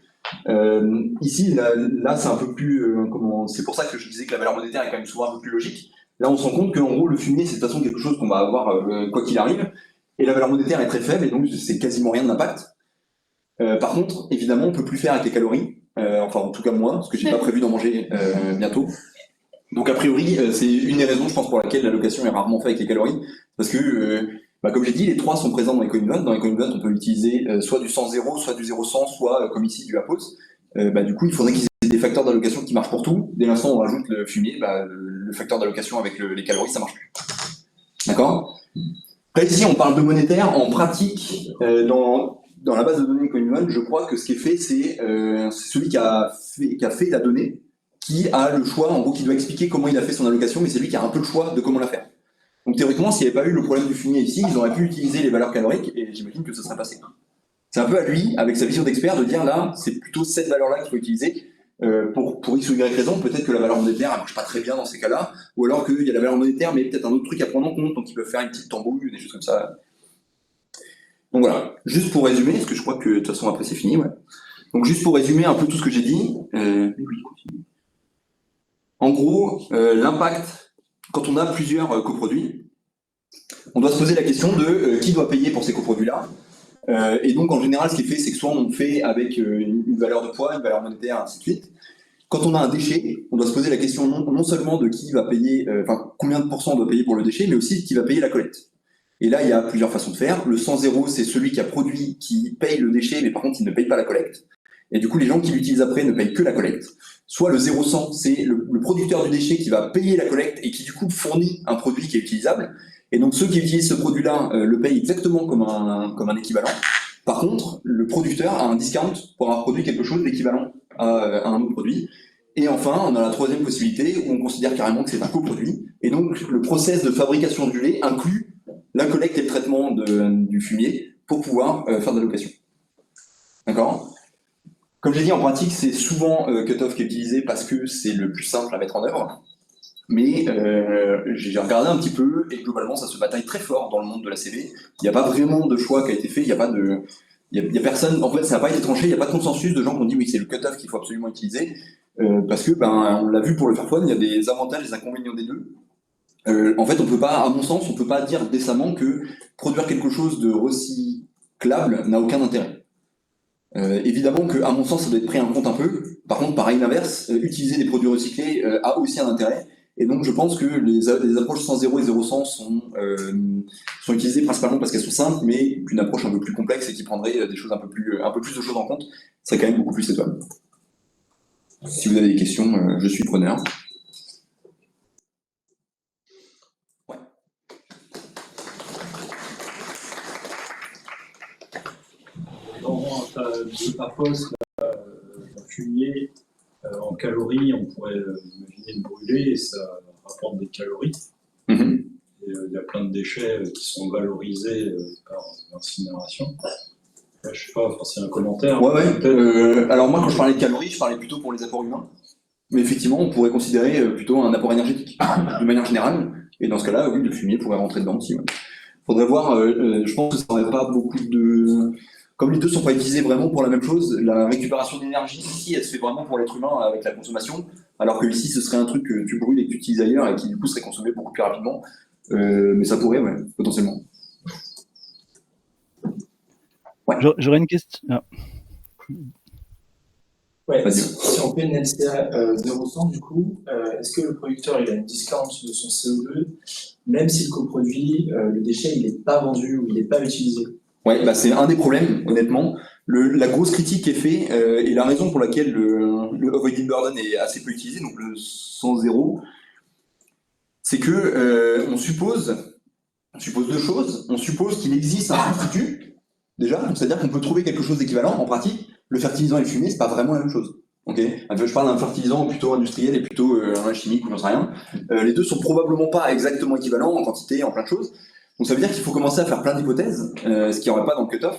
Ici, là c'est un peu plus... c'est pour ça que je disais que la valeur monétaire est quand même souvent un peu plus logique. Là, on se rend compte qu'en gros, le fumier, c'est de toute façon quelque chose qu'on va avoir quoi qu'il arrive, et la valeur monétaire est très faible, et donc c'est quasiment rien d'impact. Par contre, évidemment, on ne peut plus faire avec les calories, en tout cas moi, parce que j'ai pas prévu d'en manger bientôt. Donc a priori, c'est une des raisons, je pense, pour laquelle l'allocation est rarement faite avec les calories, parce que, comme j'ai dit, les trois sont présents dans EcoInvent. Dans EcoInvent, on peut utiliser soit du 100-0, soit du 0-100, soit, comme ici, du APOS. Du coup, il faudrait qu'ils aient des facteurs d'allocation qui marchent pour tout. Dès l'instant où on rajoute le fumier, le facteur d'allocation avec les calories, ça marche plus. D'accord ? Après, ici, on parle de monétaire. En pratique, dans la base de données EcoInvent, je crois que ce qui est fait, c'est celui qui a fait la donnée, qui a le choix, en gros, qui doit expliquer comment il a fait son allocation, mais c'est lui qui a un peu le choix de comment la faire. Donc théoriquement, s'il n'y avait pas eu le problème du fumier ici, ils auraient pu utiliser les valeurs caloriques, et j'imagine que ça serait passé. C'est un peu à lui, avec sa vision d'expert, de dire là, c'est plutôt cette valeur-là qu'il faut utiliser pour X ou Y raison. Peut-être que la valeur monétaire, elle marche pas très bien dans ces cas-là, ou alors qu'il y a la valeur monétaire, mais peut-être un autre truc à prendre en compte, donc ils peuvent faire une petite tambouille, des choses comme ça. Donc voilà, juste pour résumer, parce que je crois que de toute façon après c'est fini, ouais. Donc juste pour résumer un peu tout ce que j'ai dit, en gros, l'impact, quand on a plusieurs coproduits, on doit se poser la question de qui doit payer pour ces coproduits-là. Et donc en général, ce qui est fait, c'est que soit on fait avec une valeur de poids, une valeur monétaire, ainsi de suite. Quand on a un déchet, on doit se poser la question non seulement de qui va payer, combien de pourcents on doit payer pour le déchet, mais aussi qui va payer la collecte. Et là, il y a plusieurs façons de faire. Le 100-0, c'est celui qui a produit, qui paye le déchet, mais par contre, il ne paye pas la collecte. Et du coup, les gens qui l'utilisent après ne payent que la collecte. Soit le 0-100, c'est le producteur du déchet qui va payer la collecte et qui du coup fournit un produit qui est utilisable. Et donc ceux qui utilisent ce produit-là le payent exactement comme un équivalent. Par contre, le producteur a un discount pour avoir produit quelque chose d'équivalent à un autre produit. Et enfin, on a la troisième possibilité où on considère carrément que c'est un coproduit. Et donc, le process de fabrication du lait inclut la collecte et le traitement du fumier pour pouvoir faire de la location. D'accord ? Comme j'ai dit, en pratique, c'est souvent Cut-off qui est utilisé parce que c'est le plus simple à mettre en œuvre. Mais j'ai regardé un petit peu et globalement, ça se bataille très fort dans le monde de la CV. Il n'y a pas vraiment de choix qui a été fait. Il n'y a pas de... Il y a personne, en fait, ça n'a pas été tranché. Il n'y a pas de consensus de gens qui ont dit oui, c'est le cut-off qu'il faut absolument utiliser. Parce que, on l'a vu pour le Fairphone, il y a des avantages et des inconvénients des deux. En fait, on peut pas, à mon sens, on peut pas dire décemment que produire quelque chose de recyclable n'a aucun intérêt. Évidemment que, à mon sens, ça doit être pris en compte un peu. Par contre, pareil l'inverse, utiliser des produits recyclés a aussi un intérêt. Et donc, je pense que les approches 100-0 et 0-100 sont utilisées principalement parce qu'elles sont simples, mais qu'une approche un peu plus complexe et qui prendrait des choses un peu plus de choses en compte, serait quand même beaucoup plus étoile. Si vous avez des questions, je suis preneur. Ouais. Dans le Farfos, le fumier, en calories, on pourrait imaginer le brûler et ça rapporte des calories. Mm-hmm. Il y a plein de déchets qui sont valorisés par l'incinération. Je sais pas, c'est un commentaire. Ouais. Alors moi, quand je parlais de calories, je parlais plutôt pour les apports humains. Mais effectivement, on pourrait considérer plutôt un apport énergétique, de manière générale. Et dans ce cas-là, oui, le fumier pourrait rentrer dedans aussi. Ouais. Faudrait voir, je pense que ça n'aurait pas beaucoup de... Comme les deux ne sont pas utilisés vraiment pour la même chose, la récupération d'énergie, ici, elle se fait vraiment pour l'être humain avec la consommation, alors que ici, ce serait un truc que tu brûles et que tu utilises ailleurs et qui, du coup, serait consommé beaucoup plus rapidement. Mais ça pourrait, ouais, potentiellement. Ouais. J'aurais une question. Ah. Ouais, si on fait une LCA 0,100 du coup, est-ce que le producteur il a une discount de son CO2, même si le coproduit, le déchet, il n'est pas vendu ou il n'est pas utilisé? Ouais, c'est un des problèmes, honnêtement. La grosse critique qui est faite, et la raison pour laquelle le avoided burden est assez peu utilisé, donc le 100-0, c'est que on suppose deux choses. On suppose qu'il existe un substitut, déjà, c'est-à-dire qu'on peut trouver quelque chose d'équivalent. En pratique, le fertilisant et le fumier, c'est pas vraiment la même chose. Okay, je parle d'un fertilisant plutôt industriel et plutôt un chimique ou j'en sais rien. Les deux sont probablement pas exactement équivalents en quantité, en plein de choses. Donc ça veut dire qu'il faut commencer à faire plein d'hypothèses, ce qu'il n'y aurait pas dans le cut-off.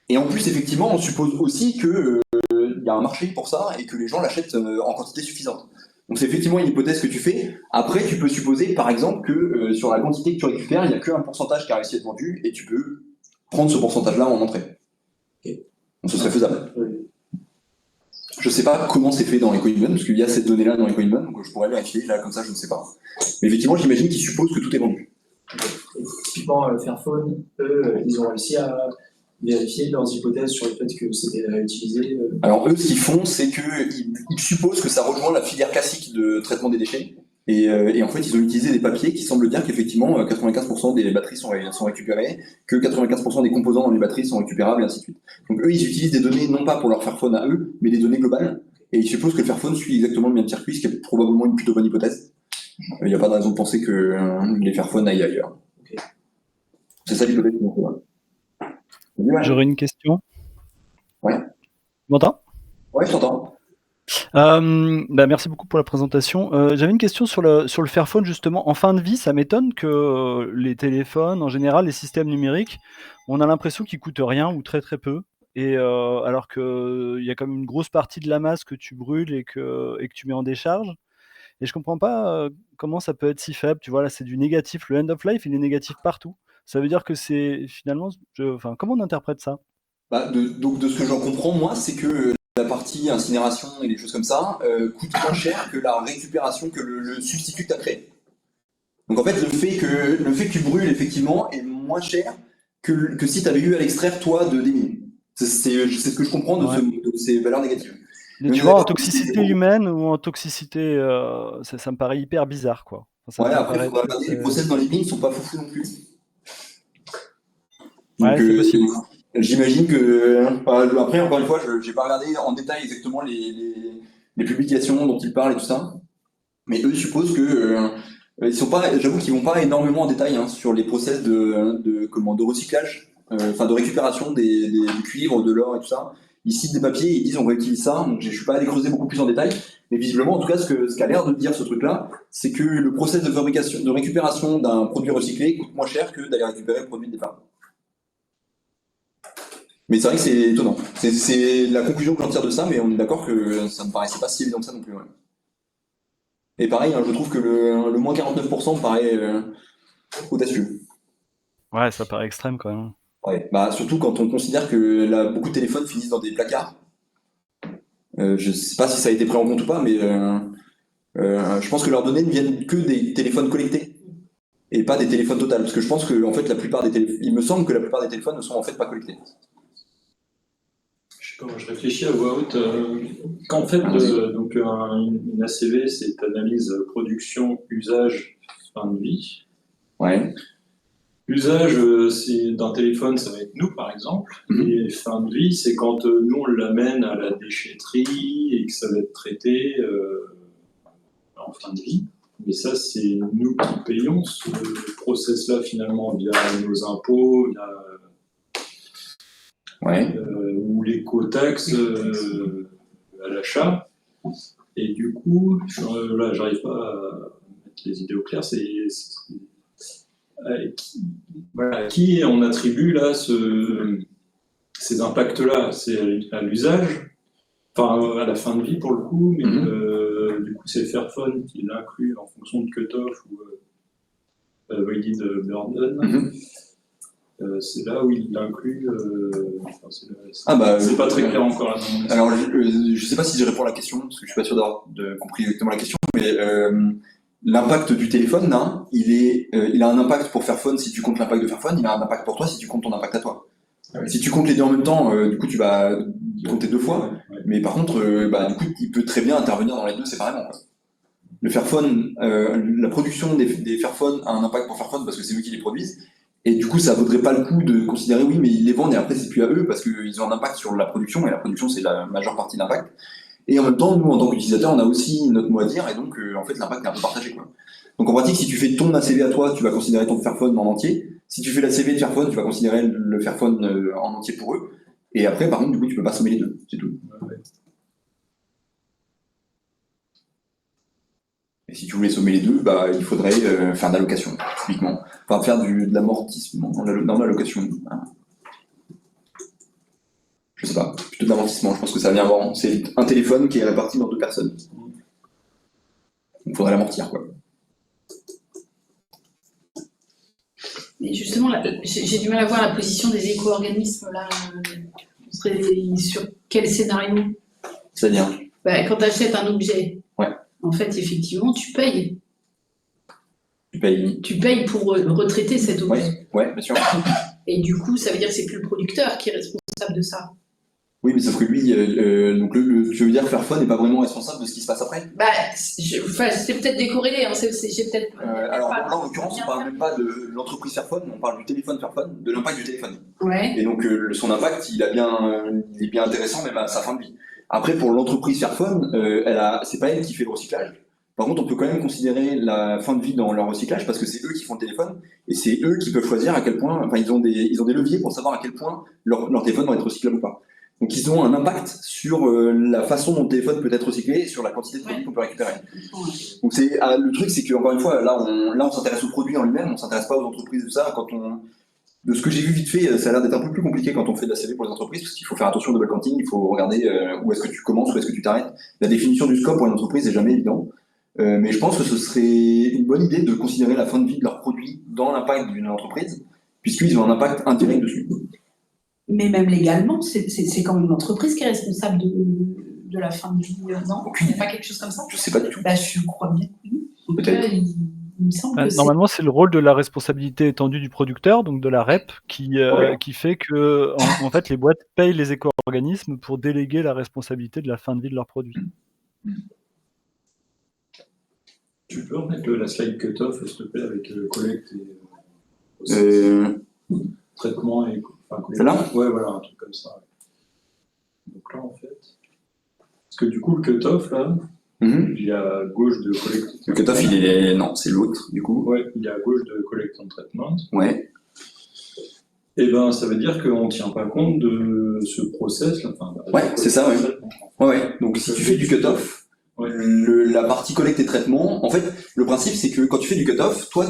Et en plus, effectivement, on suppose aussi qu'il y a un marché pour ça et que les gens l'achètent en quantité suffisante. Donc c'est effectivement une hypothèse que tu fais. Après, tu peux supposer, par exemple, que sur la quantité que tu récupères, il n'y a qu'un pourcentage qui a réussi à être vendu et tu peux prendre ce pourcentage-là en entrée. Okay. Donc ce serait faisable. Oui. Je ne sais pas comment c'est fait dans EcoInvent, parce qu'il y a cette donnée-là dans EcoInvent, donc je pourrais vérifier, là comme ça je ne sais pas. Mais effectivement, j'imagine qu'ils supposent que tout est vendu. Typiquement, Fairphone, eux, ils ont réussi à vérifier leurs hypothèses sur le fait que c'était réutilisé. Alors eux, ce qu'ils font, c'est qu'ils supposent que ça rejoint la filière classique de traitement des déchets. Et en fait, ils ont utilisé des papiers qui semblent dire qu'effectivement, 95% des batteries sont récupérées, que 95% des composants dans les batteries sont récupérables, et ainsi de suite. Donc eux, ils utilisent des données, non pas pour leur Fairphone à eux, mais des données globales. Et ils supposent que le Fairphone suit exactement le même circuit, ce qui est probablement une plutôt bonne hypothèse. Il n'y a pas de raison de penser que les Fairphones aillent ailleurs. Okay. C'est ça l'hypothèse. J'aurais une question. Ouais. Tu m'entends ? Ouais, je t'entends. Merci beaucoup pour la présentation. J'avais une question sur le Fairphone justement. En fin de vie, ça m'étonne que les téléphones, en général, les systèmes numériques, on a l'impression qu'ils coûtent rien ou très très peu. et alors qu'il y a quand même une grosse partie de la masse que tu brûles et que tu mets en décharge. Et je comprends pas comment ça peut être si faible. Tu vois, là, c'est du négatif. Le end of life, il est négatif partout. Ça veut dire que c'est finalement, enfin, comment on interprète ça? Bah, donc de ce que j'en comprends, moi, c'est que la partie incinération et les choses comme ça coûte moins cher que la récupération, que le substitut que tu as créé. Donc en fait, le fait que tu brûles effectivement est moins cher que si tu avais eu à l'extraire toi des mines. C'est ce que je comprends Ouais. de ces valeurs négatives. Mais Mais tu on est vois, en d'accord que toxicité humaine ou en toxicité, ça me paraît hyper bizarre, quoi. Enfin, ouais, ça me après, il paraît faudra très, regarder, les très... process dans les mines sont pas foufous non plus. Donc Ouais, c'est possible. j'imagine que. Après, encore une fois, je n'ai pas regardé en détail exactement les publications dont ils parlent et tout ça. Mais eux supposent que ils sont pas, j'avoue qu'ils vont pas énormément en détail hein, sur les process de recyclage, enfin de récupération du cuivre, de l'or et tout ça. Ils citent des papiers, ils disent on réutilise ça, donc je suis pas allé creuser beaucoup plus en détail. Mais visiblement, en tout cas, ce qu'a l'air de dire ce truc-là, c'est que le process de fabrication, de récupération d'un produit recyclé coûte moins cher que d'aller récupérer le produit de départ. Mais c'est vrai que c'est étonnant. C'est la conclusion que j'en tire de ça, mais on est d'accord que ça me paraissait pas si évident que ça non plus. Ouais. Et pareil, hein, je trouve que le moins 49% me paraît audacieux. Ouais, ça paraît extrême quand même. Ouais. Bah, surtout quand on considère que beaucoup de téléphones finissent dans des placards. Je sais pas si ça a été pris en compte ou pas, mais je pense que leurs données ne viennent que des téléphones collectés et pas des téléphones totales. Parce que je pense que en fait, il me semble que la plupart des téléphones ne sont en fait pas collectés. Je sais pas, moi je réfléchis à voix haute. Quand en fait, donc, une ACV, c'est analyse production, usage, fin de vie. Ouais. L'usage d'un téléphone, ça va être nous par exemple. Et fin de vie, c'est quand nous on l'amène à la déchetterie et que ça va être traité en fin de vie. Mais ça, c'est nous qui payons ce process-là finalement via nos impôts, via Ouais. ou l'éco-taxe à l'achat. Et du coup, là, j'arrive pas à mettre les idées au clair. À qui on attribue là ces impacts-là? C'est à l'usage, enfin à la fin de vie pour le coup, mais du coup c'est Fairphone qui l'inclut en fonction de cutoff ou voided burden. C'est là où il l'inclut. C'est pas très clair encore là. Alors, je sais pas si je réponds à la question, parce que je suis pas sûr d'avoir compris exactement la question, mais l'impact du téléphone, là, il a un impact pour Fairphone si tu comptes l'impact de Fairphone, il a un impact pour toi si tu comptes ton impact à toi. Oui. Si tu comptes les deux en même temps, du coup, tu vas compter deux fois, mais par contre, du coup, il peut très bien intervenir dans les deux séparément. Quoi. Le Fairphone, la production des Fairphone a un impact pour Fairphone parce que c'est eux qui les produisent. Et du coup, ça vaudrait pas le coup de considérer, oui, mais ils les vendent et après, c'est plus à eux parce qu'ils ont un impact sur la production et la production, c'est la majeure partie de l'impact. Et en même temps, nous, en tant qu'utilisateurs, on a aussi notre mot à dire et donc, en fait, l'impact est un peu partagé, quoi. Donc, en pratique, si tu fais ton ACV à toi, tu vas considérer ton Fairphone en entier. Si tu fais l'ACV de Fairphone, tu vas considérer le Fairphone en entier pour eux. Et après, par contre, du coup, tu peux pas sommer les deux, c'est tout. Et si tu voulais sommer les deux, il faudrait faire de l'allocation, typiquement. Enfin, faire de l'amortissement dans l'allocation. Je sais pas, plutôt de l'amortissement, je pense que ça vient avant. C'est un téléphone qui est réparti dans deux personnes. Donc, il faudrait l'amortir, quoi. Mais justement, là, j'ai du mal à voir la position des éco-organismes, là. On serait sur quel scénario? C'est-à-dire quand tu achètes un objet, ouais. En fait, effectivement, tu payes. Tu payes pour retraiter cet objet. Ouais, bien sûr. Et du coup, ça veut dire que c'est plus le producteur qui est responsable de ça. Oui, mais sauf que lui, donc je veux dire que Fairphone n'est pas vraiment responsable de ce qui se passe après. C'est peut-être décorrélé. Hein, j'ai peut-être. Alors là, en l'occurrence, on parle même pas de l'entreprise Fairphone, on parle du téléphone Fairphone, de l'impact du téléphone. Ouais. Et donc son impact, il est bien intéressant même à sa fin de vie. Après, pour l'entreprise Fairphone, c'est pas elle qui fait le recyclage. Par contre, on peut quand même considérer la fin de vie dans leur recyclage parce que c'est eux qui font le téléphone et c'est eux qui peuvent choisir à quel point. Enfin, ils ont des leviers pour savoir à quel point leur téléphone va être recyclable ou pas. Donc, ils ont un impact sur la façon dont le téléphone peut être recyclé et sur la quantité de produits qu'on peut récupérer. Donc, le truc, c'est qu'encore une fois, là, on s'intéresse au produit en lui-même, on s'intéresse pas aux entreprises, tout ça. de ce que j'ai vu vite fait, ça a l'air d'être un peu plus compliqué quand on fait de la CV pour les entreprises, parce qu'il faut faire attention au double counting, il faut regarder où est-ce que tu commences, où est-ce que tu t'arrêtes. La définition du scope pour une entreprise n'est jamais évident. Mais je pense que ce serait une bonne idée de considérer la fin de vie de leurs produits dans l'impact d'une entreprise, puisqu'ils ont un impact indirect dessus. Mais même légalement, c'est quand même l'entreprise qui est responsable de la fin de vie, non? Il n'y a pas quelque chose comme ça? Je sais pas du tout. Bah, je crois bien. Oui. En tout Peut-être. cas, il me semble que Normalement, c'est le rôle de la responsabilité étendue du producteur, donc de la REP, qui fait que en fait, les boîtes payent les éco-organismes pour déléguer la responsabilité de la fin de vie de leurs produits. Tu peux remettre la slide cut-off, s'il te plaît, avec collecte et traitement et Celle-là ? Ouais, voilà, un truc comme ça. Donc là, en fait, parce que du coup, le cut-off, là, il y a à gauche de collecte. Le cut-off, il est... Non, c'est l'autre, du coup. Ouais, il y a à gauche de collect and treatment. Ouais. Et ben, ça veut dire qu'on ne tient pas compte de ce process. Là, Ouais, c'est ça, ouais. Ouais. Donc, si tu fais du cut-off, la partie collecte et traitement, en fait, le principe, c'est que quand tu fais du cut-off, toi,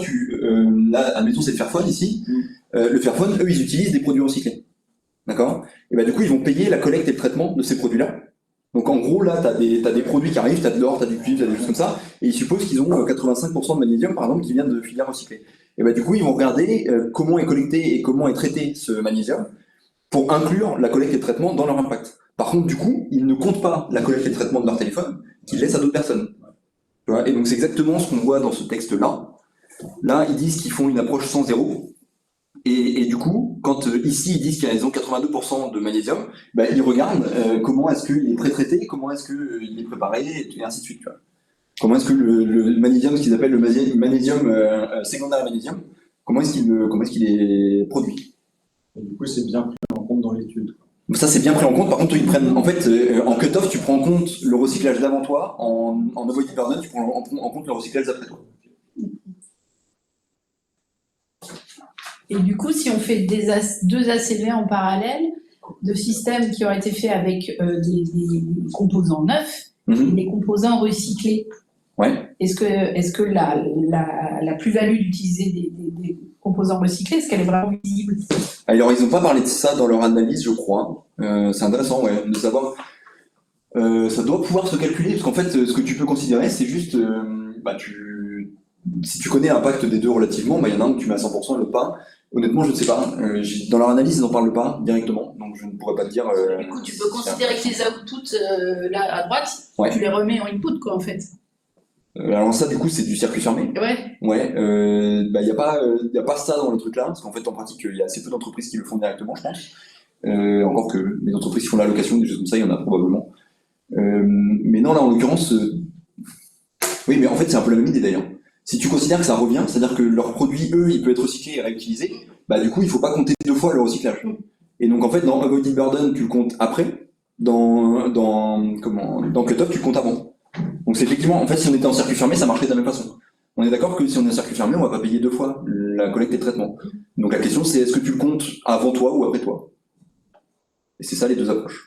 là, admettons, c'est le Fairphone ici. Le Fairphone, eux, ils utilisent des produits recyclés. D'accord ? Et ben, du coup, ils vont payer la collecte et le traitement de ces produits-là. Donc en gros, là, t'as des produits qui arrivent, t'as de l'or, t'as du cuivre, t'as des choses comme ça, et ils supposent qu'ils ont 85% de magnésium, par exemple, qui vient de filières recyclées. Et bah du coup, ils vont regarder comment est collecté et comment est traité ce magnésium pour inclure la collecte et le traitement dans leur impact. Par contre, du coup, ils ne comptent pas la collecte et le traitement de leur téléphone, qu'ils laissent à d'autres personnes. Tu vois ? Et donc c'est exactement ce qu'on voit dans ce texte-là. Là, ils disent qu'ils font une approche sans zéro. Et du coup, quand ici ils disent qu'ils ont 82% de magnésium, bah, ils regardent comment est-ce qu'il est pré-traité, comment est-ce qu'il est préparé, et ainsi de suite. Tu vois. Comment est-ce que le magnésium, ce qu'ils appellent le magnésium secondaire magnésium, comment est-ce qu'il est produit. Et du coup, c'est bien pris en compte dans l'étude. Ça, c'est bien pris en compte. Par contre, ils prennent, en fait, en cut-off, tu prends en compte le recyclage d'avant toi, en avoided burden, tu prends en compte le recyclage d'après toi. Et du coup, si on fait deux ACV en parallèle, de systèmes qui auraient été faits avec des composants neufs et des composants recyclés, est-ce que la plus-value d'utiliser des composants recyclés, est-ce qu'elle est vraiment visible? Alors, ils n'ont pas parlé de ça dans leur analyse, je crois. C'est intéressant, de savoir. Ça doit pouvoir se calculer, parce qu'en fait, ce que tu peux considérer, c'est juste, si tu connais l'impact des deux relativement, il y en a un que tu mets à 100% et l'autre pas. Honnêtement, je ne sais pas. Dans leur analyse, ils n'en parlent pas directement, donc je ne pourrais pas te dire. Du coup, tu peux considérer que les outputs là à droite, tu les remets en input, quoi, en fait. Alors ça, du coup, c'est du circuit fermé. Ouais. Il y a pas ça dans le truc là, parce qu'en fait, en pratique, il y a assez peu d'entreprises qui le font directement, je pense. Encore que les entreprises qui font l'allocation, des choses comme ça, il y en a probablement. Mais non, là, en l'occurrence, oui, mais en fait, c'est un peu la même idée d'ailleurs. Si tu considères que ça revient, c'est-à-dire que leur produit, eux, il peut être recyclé et réutilisé, du coup, il faut pas compter deux fois le recyclage. Et donc, en fait, dans Avoided Burden, tu le comptes après. Dans Cut-Off, tu le comptes avant. Donc, c'est effectivement, en fait, si on était en circuit fermé, ça marcherait de la même façon. On est d'accord que si on est en circuit fermé, on va pas payer deux fois la collecte et le traitement. Donc, la question, c'est est-ce que tu le comptes avant toi ou après toi? Et c'est ça les deux approches.